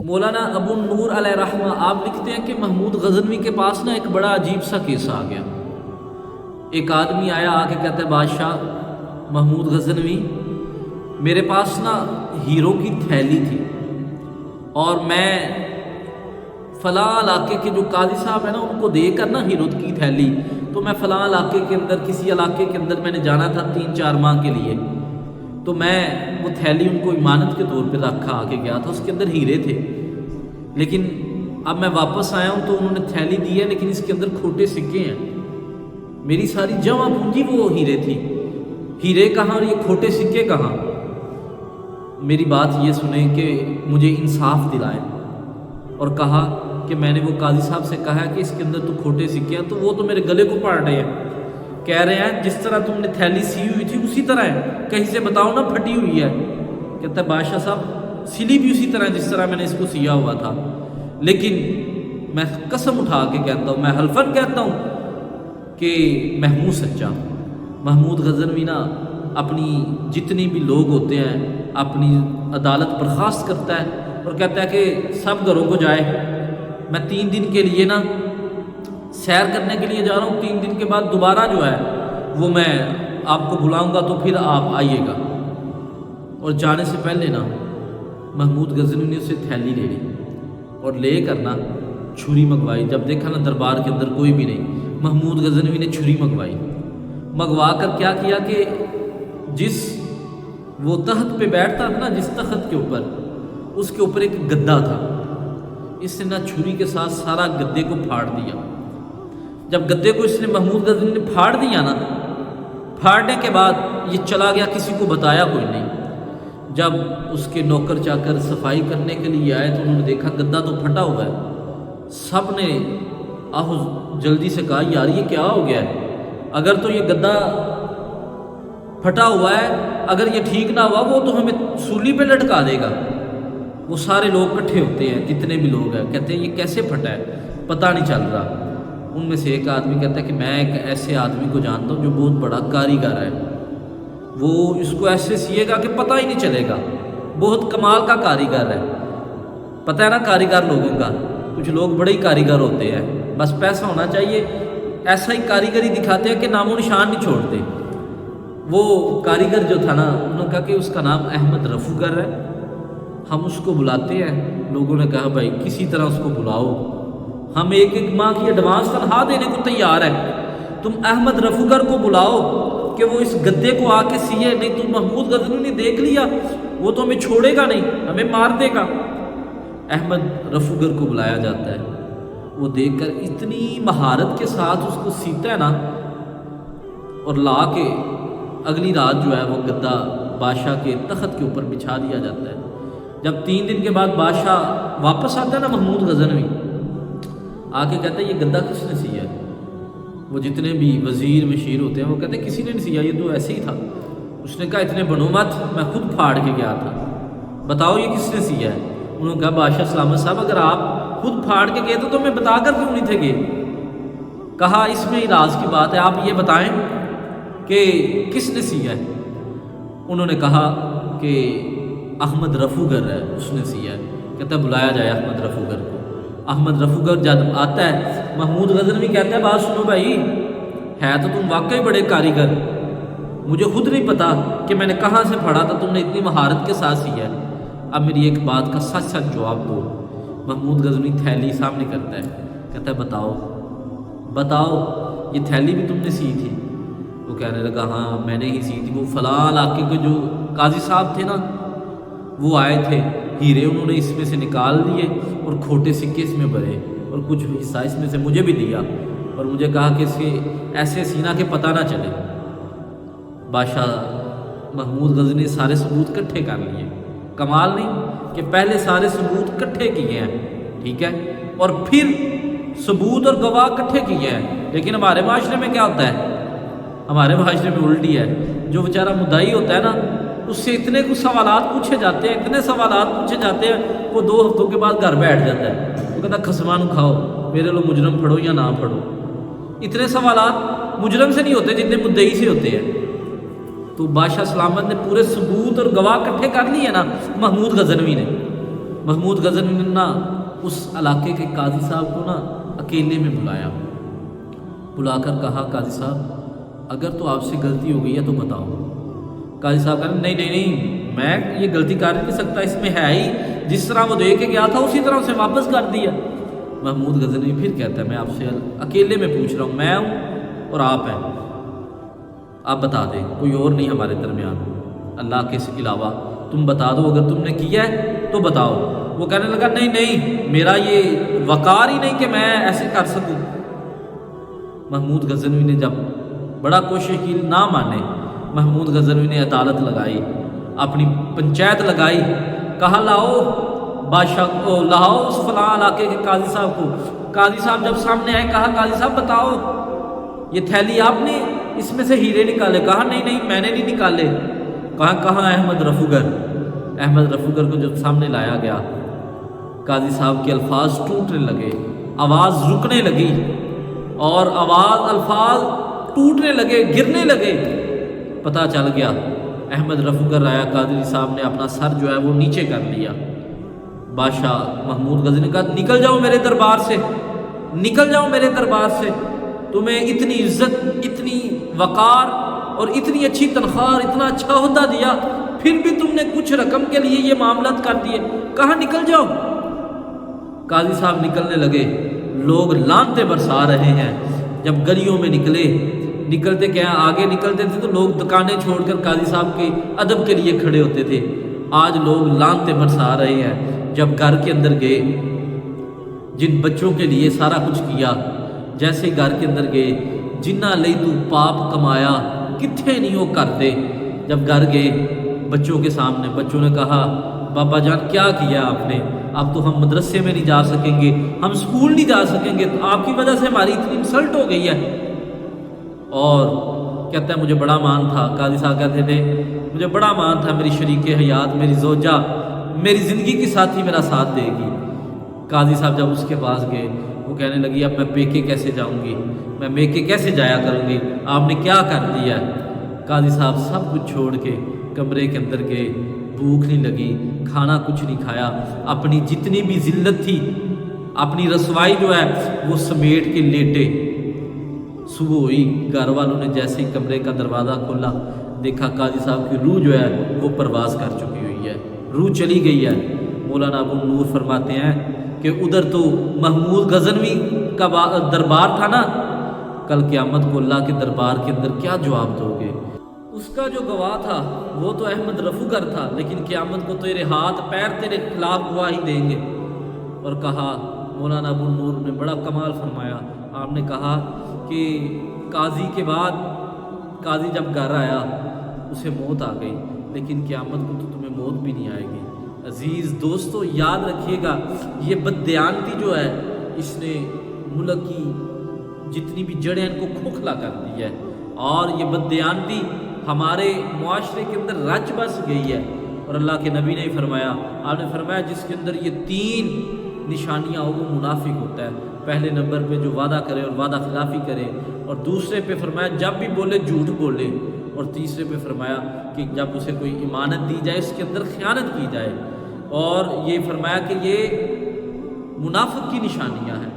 مولانا ابو نور علیہ رحمہ آپ لکھتے ہیں کہ محمود غزنوی کے پاس نا ایک بڑا عجیب سا کیس آ گیا۔ ایک آدمی آیا، آ کے کہتا ہے بادشاہ محمود غزنوی میرے پاس نا ہیرو کی تھیلی تھی اور میں فلاں علاقے کے جو قاضی صاحب ہیں نا ان کو دے کر نا ہیرو کی تھیلی، تو میں فلاں علاقے کے اندر کسی علاقے کے اندر میں نے جانا تھا 3-4 ماہ کے لیے، تو میں وہ تھیلی ان کو امانت کے طور پہ رکھا آ کے گیا تھا، اس کے اندر ہیرے تھے، لیکن اب میں واپس آیا ہوں تو انہوں نے تھیلی دی ہے لیکن اس کے اندر کھوٹے سکے ہیں، میری ساری جمع پونجی وہ ہیرے تھی، ہیرے کہاں اور یہ کھوٹے سکے کہاں؟ میری بات یہ سنیں کہ مجھے انصاف دلائیں۔ اور کہا کہ میں نے وہ قاضی صاحب سے کہا کہ اس کے اندر تو کھوٹے سکے ہیں، تو وہ تو میرے گلے کو پاڑ رہے ہیں، کہہ رہے ہیں جس طرح تم نے تھیلی سی ہوئی تھی اسی طرح ہے، کہیں سے بتاؤ نا پھٹی ہوئی ہے۔ کہتا ہے بادشاہ صاحب سلی بھی اسی طرح جس طرح میں نے اس کو سیا ہوا تھا، لیکن میں قسم اٹھا کے کہتا ہوں، میں حلفاً کہتا ہوں کہ میں ہوں سچا۔ محمود غزنوی نا اپنی جتنی بھی لوگ ہوتے ہیں اپنی عدالت برخاست کرتا ہے اور کہتا ہے کہ سب گھروں کو جائے، میں 3 دن کے لیے نا سیر کرنے کے لیے جا رہا ہوں، 3 دن کے بعد دوبارہ جو ہے وہ میں آپ کو بلاؤں گا تو پھر آپ آئیے گا۔ اور جانے سے پہلے نا محمود غزنوی نے اسے تھیلی لے لی اور لے کر نا چھری منگوائی۔ جب دیکھا نا دربار کے اندر کوئی بھی نہیں، محمود غزنوی نے چھری منگوا کر کیا کیا کہ جس وہ تخت پہ بیٹھتا تھا نا، جس تخت کے اوپر، اس کے اوپر ایک گدا تھا، اس نے نا چھری کے ساتھ سارا گدے کو پھاڑ دیا۔ جب گدے کو اس نے محمود غزنوی نے پھاڑ دیا نا، پھاڑنے کے بعد یہ چلا گیا، کسی کو بتایا کوئی نہیں۔ جب اس کے نوکر چاکر صفائی کرنے کے لیے آئے تو انہوں نے دیکھا گدا تو پھٹا ہوا ہے، سب نے آہو جلدی سے کہا یار یہ کیا ہو گیا ہے، اگر تو یہ گدا پھٹا ہوا ہے، اگر یہ ٹھیک نہ ہوا وہ تو ہمیں سولی پہ لٹکا دے گا۔ وہ سارے لوگ اکٹھے ہوتے ہیں، جتنے بھی لوگ ہیں، کہتے ہیں یہ کیسے پھٹا ہے، پتہ نہیں چل رہا۔ ان میں سے ایک آدمی کہتا ہے کہ میں ایک ایسے آدمی کو جانتا ہوں جو بہت بڑا کاریگر ہے، وہ اس کو ایسے سیے گا کہ پتہ ہی نہیں چلے گا، بہت کمال کا کاریگر ہے۔ پتہ ہے نا کاریگر لوگوں کا، کچھ لوگ بڑے ہی کاریگر ہوتے ہیں، بس پیسہ ہونا چاہیے، ایسا ہی کاریگری دکھاتے ہیں کہ نام و نشان نہیں چھوڑتے۔ وہ کاریگر جو تھا نا، انہوں نے کہا کہ اس کا نام احمد رفوگر ہے، ہم اس کو بلاتے ہیں۔ لوگوں نے کہا بھائی کسی طرح اس کو بلاؤ، ہم 1 ماہ کی ایڈوانس تنخواہ دینے کو تیار ہے، تم احمد رفوگر کو بلاؤ کہ وہ اس گدے کو آ کے سیے، نہیں تو محمود غزنوی نے دیکھ لیا وہ تو ہمیں چھوڑے گا نہیں، ہمیں مار دے گا۔ احمد رفوگر کو بلایا جاتا ہے، وہ دیکھ کر اتنی مہارت کے ساتھ اس کو سیتا ہے نا، اور لا کے اگلی رات جو ہے وہ گدا بادشاہ کے تخت کے اوپر بچھا دیا جاتا ہے۔ جب 3 دن کے بعد بادشاہ واپس آتا ہے نا، محمود غزنوی آ کے کہتا ہے یہ گدا کس نے سیا ہے؟ وہ جتنے بھی وزیر مشیر ہوتے ہیں وہ کہتے ہیں کسی نے نہیں سیا، یہ تو ایسے ہی تھا۔ اس نے کہا اتنے بنو مت، میں خود پھاڑ کے گیا تھا، بتاؤ یہ کس نے سیا ہے؟ انہوں نے کہا بادشاہ سلامت صاحب اگر آپ خود پھاڑ کے گئے تو ہمیں بتا کر کیوں نہیں تھے گئے؟ کہا اس میں ہی راز کی بات ہے، آپ یہ بتائیں کہ کس نے سیا ہے؟ انہوں نے کہا کہ احمد رفوگر ہے، اس نے سیا ہے۔ کہتا ہے بلایا جائے احمد رفوگر کو۔ احمد رفوگر جب آتا ہے، محمود غزنوی کہتا ہے بات سنو بھائی، ہے تو تم واقعی بڑے کاریگر، مجھے خود نہیں پتا کہ میں نے کہاں سے پڑھا تھا، تم نے اتنی مہارت کے ساتھ سیا ہے، اب میری ایک بات کا سچ سچ جواب دو۔ محمود غزنوی تھیلی سامنے کرتا ہے، کہتا ہے بتاؤ یہ تھیلی بھی تم نے سی تھی؟ وہ کہنے لگا ہاں میں نے ہی سی تھی، وہ فلاں علاقے کے جو قاضی صاحب تھے نا وہ آئے تھے، ہیرے انہوں نے اس میں سے نکال دیے اور کھوٹے سکے اس میں بھرے اور کچھ حصہ اس میں سے مجھے بھی دیا اور مجھے کہا کہ اس کے ایسے سینا کہ پتہ نہ چلے۔ بادشاہ محمود غزنوی نے سارے ثبوت اکٹھے کر لیے، کمال نہیں کہ پہلے سارے ثبوت اکٹھے کیے ہیں، ٹھیک ہے، اور پھر ثبوت اور گواہ اکٹھے کیے ہیں، لیکن ہمارے معاشرے میں کیا ہوتا ہے؟ ہمارے معاشرے میں الٹی ہے، جو بیچارہ مدعی ہوتا ہے نا اس سے اتنے کچھ سوالات پوچھے جاتے ہیں، اتنے سوالات پوچھے جاتے ہیں، وہ 2 ہفتوں کے بعد گھر بیٹھ جاتا ہے، وہ کہتا ہے خسمان کھاؤ میرے لوگ مجرم پھڑو یا نہ پھڑو۔ اتنے سوالات مجرم سے نہیں ہوتے جتنے مدعی سے ہوتے ہیں۔ تو بادشاہ سلامت نے پورے ثبوت اور گواہ اکٹھے کر لیے نا محمود غزنوی نے، محمود غزنوی نے نا اس علاقے کے قاضی صاحب کو نا اکیلے میں بلا کر کہا قاضی صاحب اگر تو آپ سے غلطی ہو گئی ہے تو بتاؤ۔ قاضی صاحب کہا نہیں میں یہ غلطی کر نہیں سکتا، اس میں ہے ہی جس طرح وہ دے کے گیا تھا اسی طرح اسے واپس کر دیا۔ محمود غزنوی پھر کہتا ہے میں آپ سے اکیلے میں پوچھ رہا ہوں، میں ہوں اور آپ ہیں، آپ بتا دیں، کوئی اور نہیں ہمارے درمیان اللہ کے علاوہ، تم بتا دو اگر تم نے کیا ہے تو بتاؤ۔ وہ کہنے لگا نہیں میرا یہ وقار ہی نہیں کہ میں ایسے کر سکوں۔ محمود غزنوی نے جب بڑا کوشش کی نہ مانے، محمود غزنوی نے عدالت لگائی، اپنی پنچایت لگائی، کہا لاؤ بادشاہ کو، لاؤ اس فلاں علاقے کے قاضی صاحب کو۔ قاضی صاحب جب سامنے آئے کہا قاضی صاحب بتاؤ یہ تھیلی آپ نے اس میں سے ہیرے نکالے؟ کہا نہیں میں نے نہیں نکالے۔ کہاں احمد رفوگر؟ احمد رفوگر کو جب سامنے لایا گیا، قاضی صاحب کے الفاظ ٹوٹنے لگے، آواز رکنے لگی اور الفاظ ٹوٹنے لگے، گرنے لگے۔ پتہ چل گیا احمد رفوگر آیا، قاضی صاحب نے اپنا سر جو ہے وہ نیچے کر لیا۔ بادشاہ محمود غزنوی نے کہا نکل جاؤ میرے دربار سے، نکل جاؤ میرے دربار سے، تمہیں اتنی عزت، اتنی وقار اور اتنی اچھی تنخواہ اور اتنا اچھا عہدہ دیا، پھر بھی تم نے کچھ رقم کے لیے یہ معاملات کر دیے، کہاں نکل جاؤ۔ قاضی صاحب نکلنے لگے، لوگ لعنتیں برسا رہے ہیں۔ جب گلیوں میں نکلتے کیا آگے نکلتے تھے تو لوگ دکانیں چھوڑ کر قاضی صاحب کے ادب کے لیے کھڑے ہوتے تھے، آج لوگ لعنتیں برسا رہے ہیں۔ جب گھر کے اندر گئے، جن بچوں کے لیے سارا کچھ کیا، جیسے گھر کے اندر گئے، جنہ لئی تو پاپ کمایا کتھے نہیں وہ کرتے۔ جب گھر گئے بچوں کے سامنے، بچوں نے کہا بابا جان کیا کیا آپ نے؟ اب تو ہم مدرسے میں نہیں جا سکیں گے، ہم اسکول نہیں جا سکیں گے، تو آپ کی وجہ سے ہماری اتنی انسلٹ ہو گئی ہے۔ اور کہتا ہے مجھے بڑا مان تھا، قاضی صاحب کہتے تھے مجھے بڑا مان تھا میری شریک حیات، میری زوجہ، میری زندگی کی ساتھی میرا ساتھ دے گی۔ قاضی صاحب جب اس کے پاس گئے، وہ کہنے لگی اب میں پیکے کیسے جاؤں گی، میں میکے کیسے جایا کروں گی، آپ نے کیا کر دیا ہے؟ قاضی صاحب سب کچھ چھوڑ کے کمرے کے اندر گئے، بھوک نہیں لگی، کھانا کچھ نہیں کھایا، اپنی جتنی بھی ذلت تھی، اپنی رسوائی جو ہے وہ سمیٹ کے لیٹے۔ صبح ہوئی، گھر والوں نے جیسے ہی کمرے کا دروازہ کھولا، دیکھا قاضی صاحب کی روح جو ہے وہ پرواز کر چکی ہوئی ہے، روح چلی گئی ہے۔ مولانا ابو نور فرماتے ہیں کہ ادھر تو محمود غزنوی کا دربار تھا نا، کل قیامت کو اللہ کے دربار کے اندر کیا جواب دو گے؟ اس کا جو گواہ تھا وہ تو احمد رفوگر تھا، لیکن قیامت کو تیرے ہاتھ پیر تیرے خلاف گواہی دیں گے۔ اور کہا مولانا ابو نور نے بڑا کمال فرمایا، آپ نے کہا کہ قاضی کے بعد قاضی جب گھر آیا اسے موت آ گئی، لیکن قیامت کو تو تمہیں موت بھی نہیں آئے گی۔ عزیز دوستو یاد رکھیے گا، یہ بددیانتی جو ہے اس نے ملک کی جتنی بھی جڑیں ان کو کھوکھلا کر دی ہے، اور یہ بددیانتی ہمارے معاشرے کے اندر رچ بس گئی ہے۔ اور اللہ کے نبی نے فرمایا، آپ نے فرمایا جس کے اندر یہ 3 نشانیاں ہو وہ منافق ہوتا ہے۔ پہلے نمبر پہ جو وعدہ کرے اور وعدہ خلافی کرے، اور دوسرے پہ فرمایا جب بھی بولے جھوٹ بولے، اور تیسرے پہ فرمایا کہ جب اسے کوئی امانت دی جائے اس کے اندر خیانت کی جائے۔ اور یہ فرمایا کہ یہ منافق کی نشانیاں ہیں۔